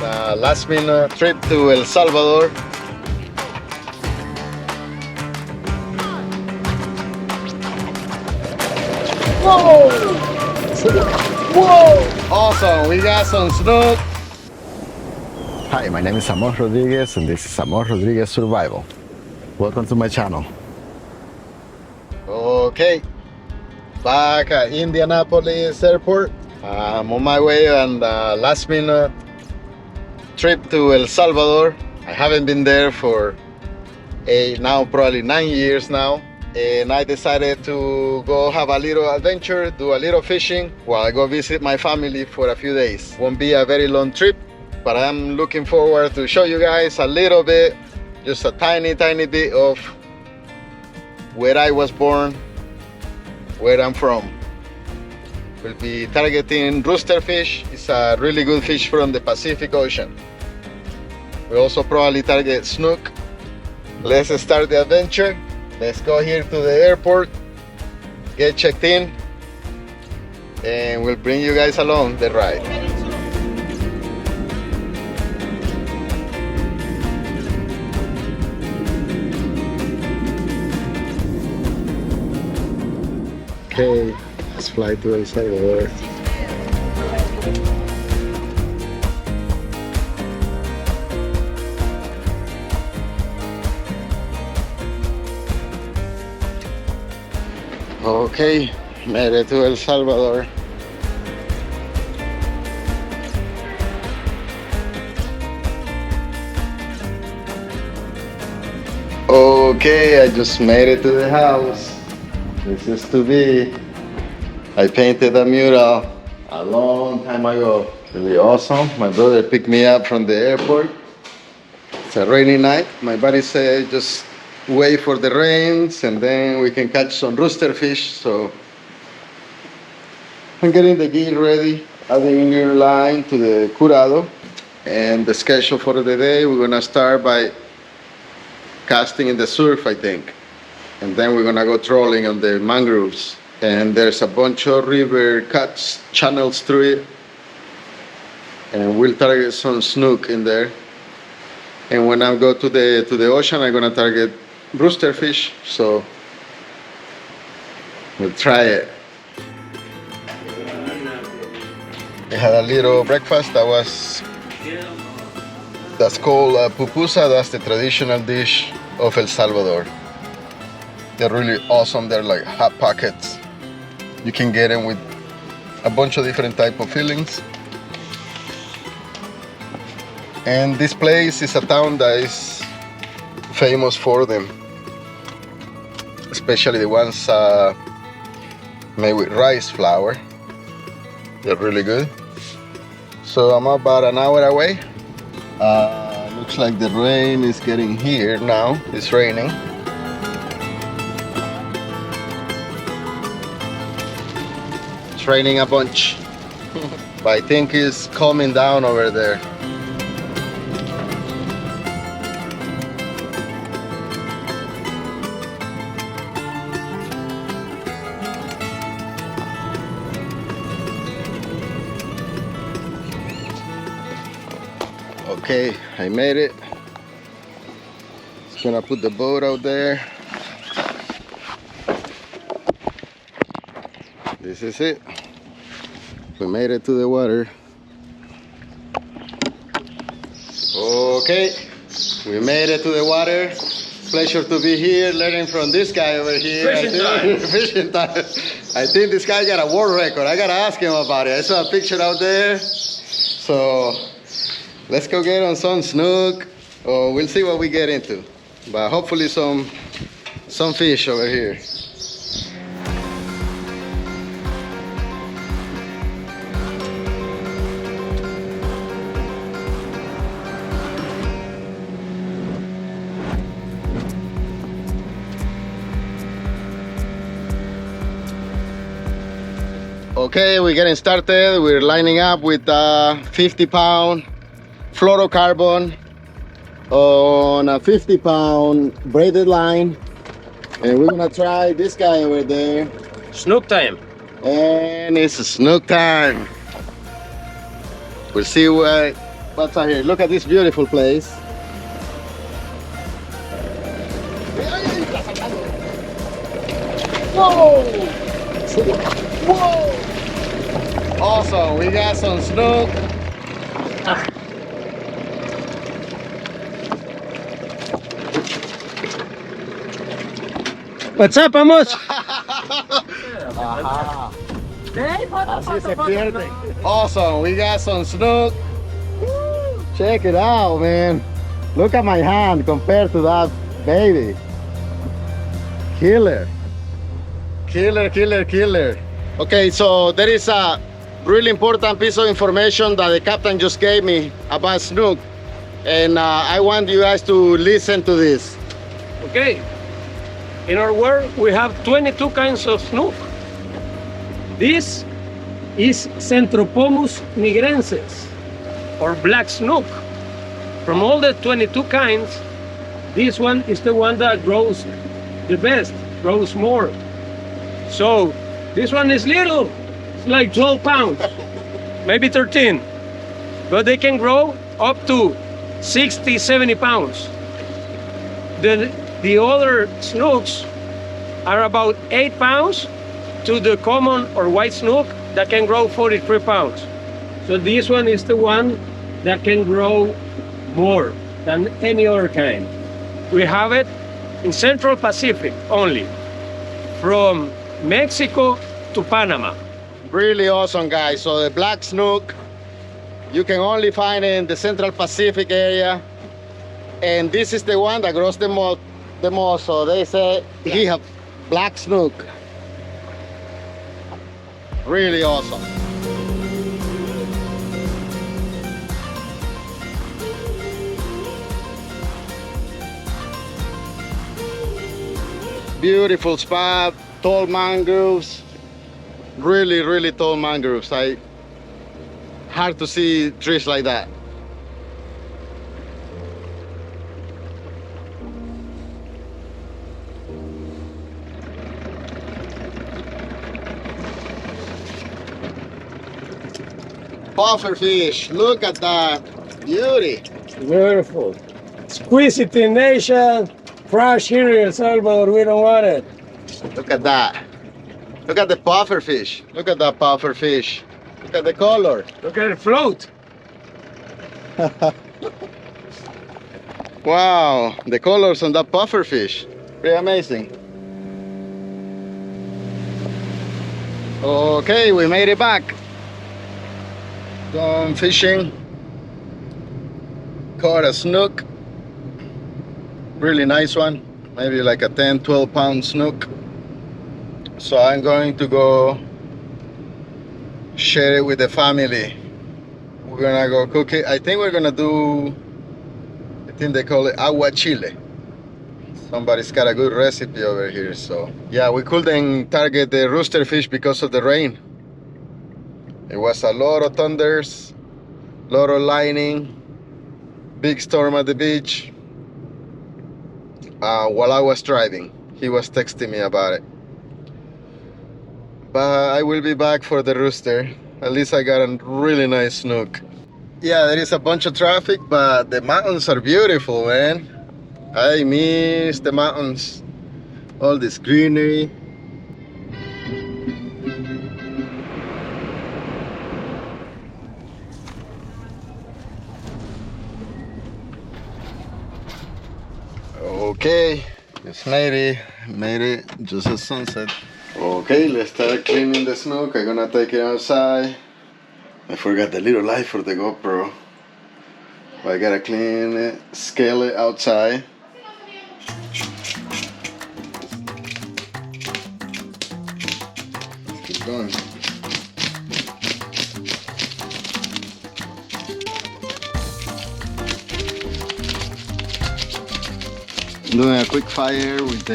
last minute trip to El Salvador. Whoa! Whoa! Awesome, we got some snook. Hi, my name is Amós Rodriguez and this is Amós Rodriguez Survival. Welcome to my channel. Okay, back at Indianapolis Airport. I'm on my way on the last minute trip to El Salvador. I haven't been there for now probably 9 years now. And I decided to go have a little adventure, do a little fishing while I go visit my family for a few days. Won't be a very long trip, but I'm looking forward to show you guys a little bit, just a tiny bit of where I was born, where I'm from. We'll be targeting roosterfish. It's a really good fish from the Pacific Ocean. We'll also probably target snook. Let's start the adventure. Let's go here to the airport, get checked in, and we'll bring you guys along the ride. Okay, let's fly to El Salvador. Okay, made it to El Salvador. Okay, I just made it to the house. This is to be. I painted a mural a long time ago. Really awesome. My brother picked me up from the airport. It's a rainy night. My buddy said just wait for the rains and then we can catch some roosterfish. So I'm getting the gear ready, adding your line to the curado. And the schedule for the day, we're gonna start by casting in the surf, I think. And then we're gonna go trolling on the mangroves. And there's a bunch of river cuts, channels through it. And we'll target some snook in there. And when I go to the ocean, I'm gonna target roosterfish, so we'll try it. I had a little breakfast that's called pupusa. That's the traditional dish of El Salvador. They're really awesome. They're like hot pockets. You can get them with a bunch of different type of fillings. And this place is a town that is famous for them, especially the ones made with rice flour. They're really good. So I'm about an hour away. Looks like the rain is getting here now. It's raining. It's raining a bunch, but I think it's calming down over there. Okay, I made it. Just gonna put the boat out there. This is it. We made it to the water. Okay, we made it to the water. Pleasure to be here, learning from this guy over here. Fishing time. I think this guy got a world record. I gotta ask him about it. I saw a picture out there. So let's go get on some snook, or we'll see what we get into. But hopefully some fish over here. Okay, we're getting started. We're lining up with a 50-pound fluorocarbon on a 50-pound braided line, and we're gonna try this guy over there. Snook time. And it's snook time. We'll see what What's out here? Look at this beautiful place. Whoa! Whoa! Awesome, we got some snook. What's up, Amós? Ajá. Así se pierde. Awesome, we got some snook. Check it out, man. Look at my hand compared to that baby. Killer. Killer, killer, killer. Okay, so there is a really important piece of information that the captain just gave me about snook. And I want you guys to listen to this. Okay. In our world, we have 22 kinds of snook. This is Centropomus nigrensis, or black snook. From all the 22 kinds, this one is the one that grows the best, grows more. So this one is little, it's like 12 pounds, maybe 13, but they can grow up to 60, 70 pounds. The other snooks are about 8 pounds to the common or white snook that can grow 43 pounds. So this one is the one that can grow more than any other kind. We have it in Central Pacific only, from Mexico to Panama. Really awesome, guys. So the black snook, you can only find it in the Central Pacific area. And this is the one that grows the most. So they say he have black snook. Really awesome. Beautiful spot, tall mangroves. Really, really tall mangroves. Hard to see trees like that. Pufferfish, look at that beauty. Beautiful. Squeeze it in Asia, fresh here in El Salvador, we don't want it. Look at that. Look at the pufferfish. Look at that pufferfish. Look at the color. Look at it float. Wow, the colors on that pufferfish. Pretty amazing. Okay, we made it back. Gone fishing. Caught a snook. Really nice one. Maybe like a 10, 12 pound snook. So I'm going to go share it with the family. We're gonna go cook it. I think we're gonna do, I think they call it agua chile. Somebody's got a good recipe over here. So yeah, we couldn't target the rooster fish because of the rain. It was a lot of thunders, a lot of lightning, big storm at the beach. While I was driving, he was texting me about it. But I will be back for the rooster. At least I got a really nice snook. Yeah, there is a bunch of traffic, but the mountains are beautiful, man. I miss the mountains. All this greenery. Okay, it's made it just as sunset. Okay, let's start cleaning the snook. I'm gonna take it outside. I forgot the little light for the GoPro. But I gotta clean it, scale it outside. Keep going. Doing a quick fire with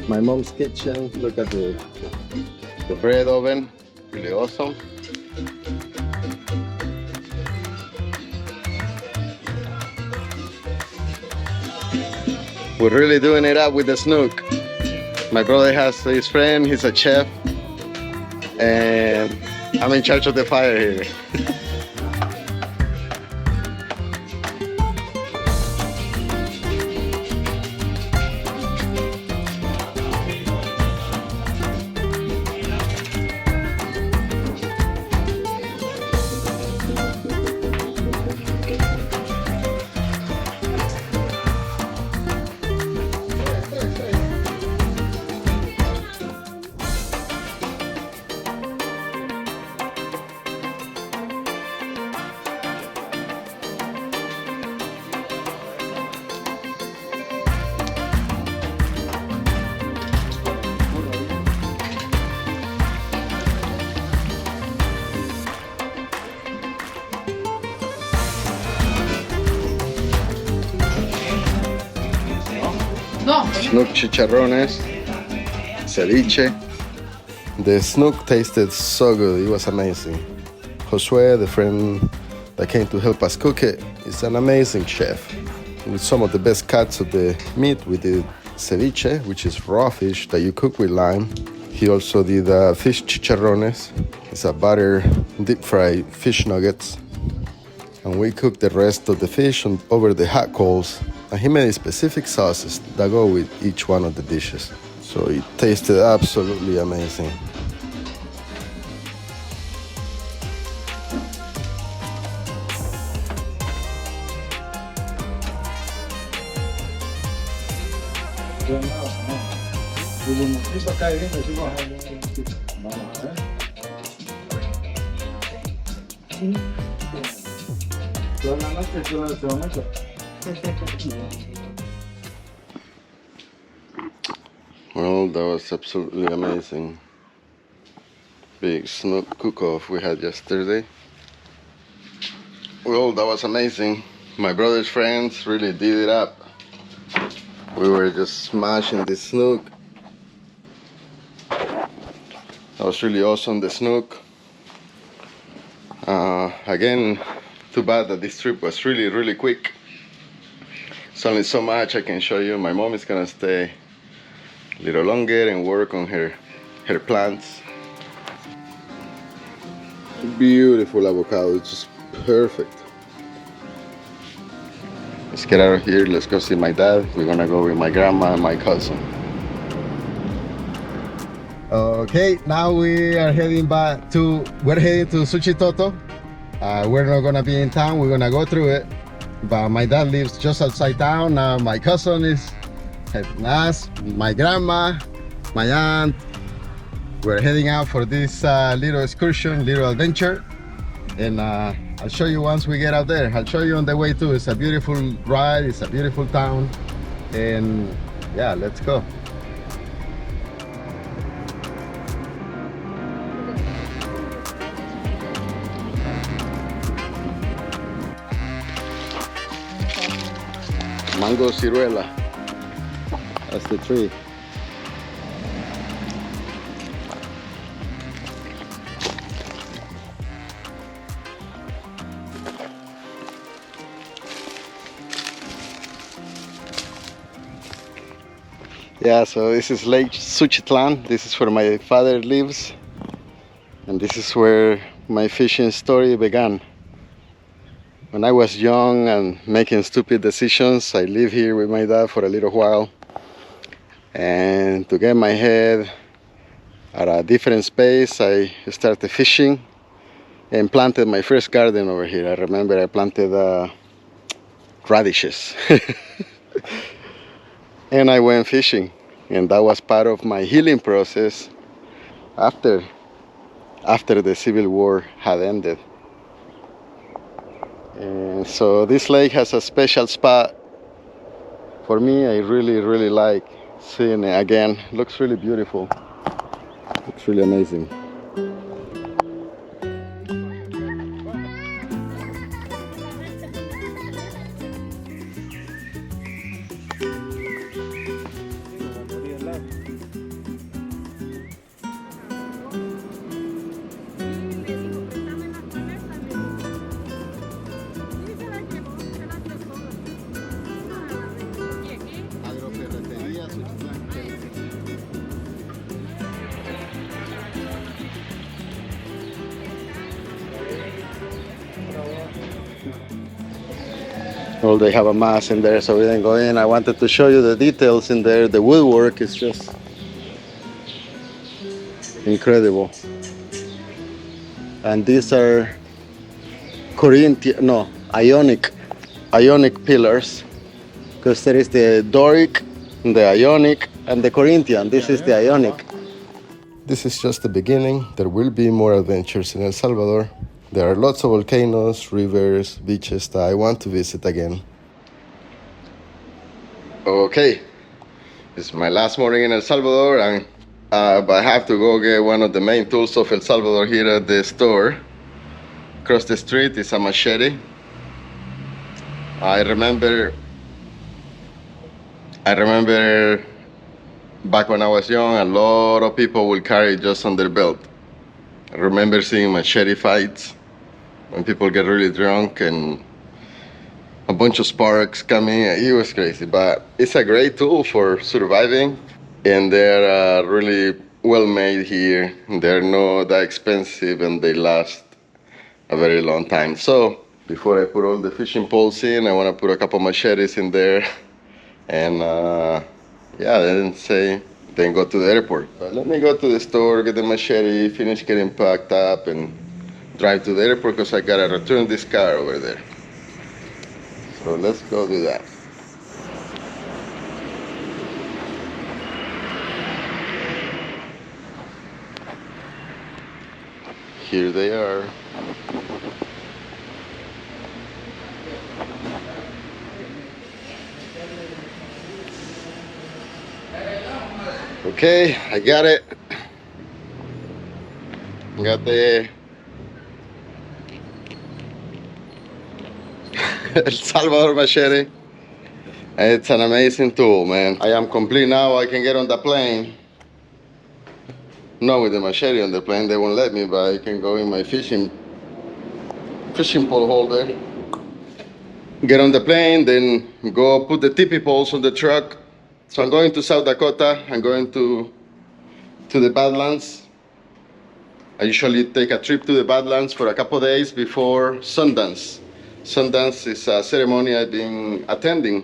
my mom's kitchen. Look at the bread oven, really awesome. We're really doing it up with the snook. My brother has his friend, he's a chef, and I'm in charge of the fire here. snook chicharrones, ceviche. The snook tasted so good, it was amazing. Josue, the friend that came to help us cook it, is an amazing chef. With some of the best cuts of the meat, we did ceviche, which is raw fish that you cook with lime. He also did fish chicharrones. It's a butter deep fried fish nuggets. And we cooked the rest of the fish over the hot coals. And he made specific sauces that go with each one of the dishes. So it tasted absolutely amazing. Well, that was absolutely amazing. Big snook cook-off we had yesterday. Well, that was amazing. My brother's friends really did it up. We were just smashing the snook. That was really awesome, the snook. Again, too bad that this trip was really quick. It's only so much I can show you. My mom is gonna stay a little longer and work on her plants. Beautiful avocado, it's just perfect. Let's get out of here, let's go see my dad. We're gonna go with my grandma and my cousin. Okay, now we are heading back to, we're heading to Suchitoto. We're not gonna be in town, we're gonna go through it. But my dad lives just outside town. Now my cousin is helping us, my grandma, my aunt. We're heading out for this little excursion, little adventure. And I'll show you once we get out there. I'll show you on the way too. It's a beautiful ride, it's a beautiful town. And yeah, let's go. Mango ciruela. That's the tree. Yeah, so this is Lake Suchitlan. This is where my father lives. And this is where my fishing story began. When I was young and making stupid decisions, I lived here with my dad for a little while. And to get my head at a different space, I started fishing and planted my first garden over here. I remember I planted radishes. And I went fishing. And that was part of my healing process after the Civil War had ended. And so this lake has a special spot for me. I really like seeing it again. Looks really beautiful. Looks really amazing. Well, they have a mass in there, so we didn't go in. I wanted to show you the details in there. The woodwork is just incredible. And these are Ionic pillars, because there is the Doric, the Ionic, and the Corinthian. This is the Ionic. This is just the beginning. There will be more adventures in El Salvador. There are lots of volcanoes, rivers, beaches that I want to visit again. Okay, it's my last morning in El Salvador, and but I have to go get one of the main tools of El Salvador here at the store. Across the street is a machete. I remember Back when I was young, a lot of people would carry it just on their belt. I remember seeing machete fights when people get really drunk and a bunch of sparks coming. It was crazy, but it's a great tool for surviving, and they're really well made here. They're not that expensive and they last a very long time. So before I put all the fishing poles in, I want to put a couple machetes in there and yeah, then go to the airport. But let me go to the store, get the machete, finish getting packed up, and drive to the airport because I gotta return this car over there. So let's go do that. Here they are. Okay, I got it. Got the El Salvador machete. It's an amazing tool, man. I am complete now. I can get on the plane. Not with the machete on the plane, they won't let me, but I can go in my fishing pole holder. Get on the plane, then go put the tippy poles on the truck. So I'm going to South Dakota. I'm going to the Badlands. I usually take a trip to the Badlands for a couple days before Sundance. Sundance is a ceremony I've been attending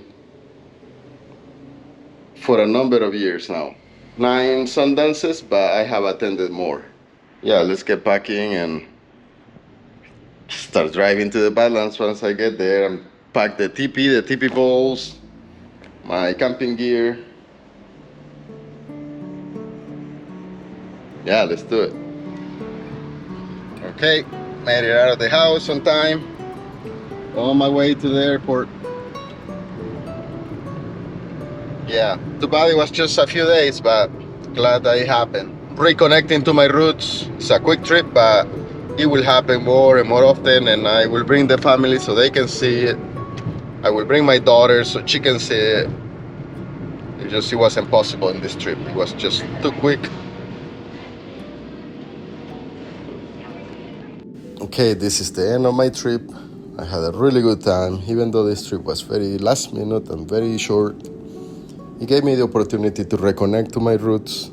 for a number of years now. 9 Sundances, but I have attended more. Yeah, let's get packing and start driving to the Badlands. Once I get there, and pack the teepee poles, my camping gear. Yeah, let's do it. Okay, made it out of the house on time. On my way to the airport. Yeah, too bad it was just a few days, but glad that it happened. Reconnecting to my roots. It's a quick trip, but it will happen more and more often, and I will bring the family so they can see it. I will bring my daughter so she can see it. It wasn't possible in this trip. It was just too quick. Okay, this is the end of my trip. I had a really good time, even though this trip was very last minute and very short. It gave me the opportunity to reconnect to my roots.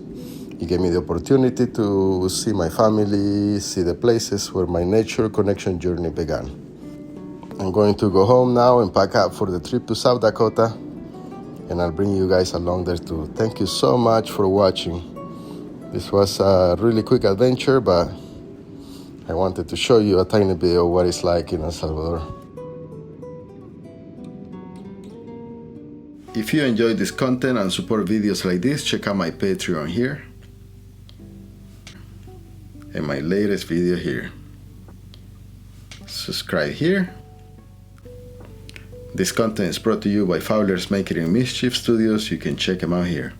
It gave me the opportunity to see my family, see the places where my nature connection journey began. I'm going to go home now and pack up for the trip to South Dakota, and I'll bring you guys along there too. Thank you so much for watching. This was a really quick adventure, but I wanted to show you a tiny bit of what it's like in El Salvador. If you enjoyed this content and support videos like this, check out my Patreon here and my latest video here. Subscribe here. This content is brought to you by Fowlers, Making and Mischief Studios. You can check them out here.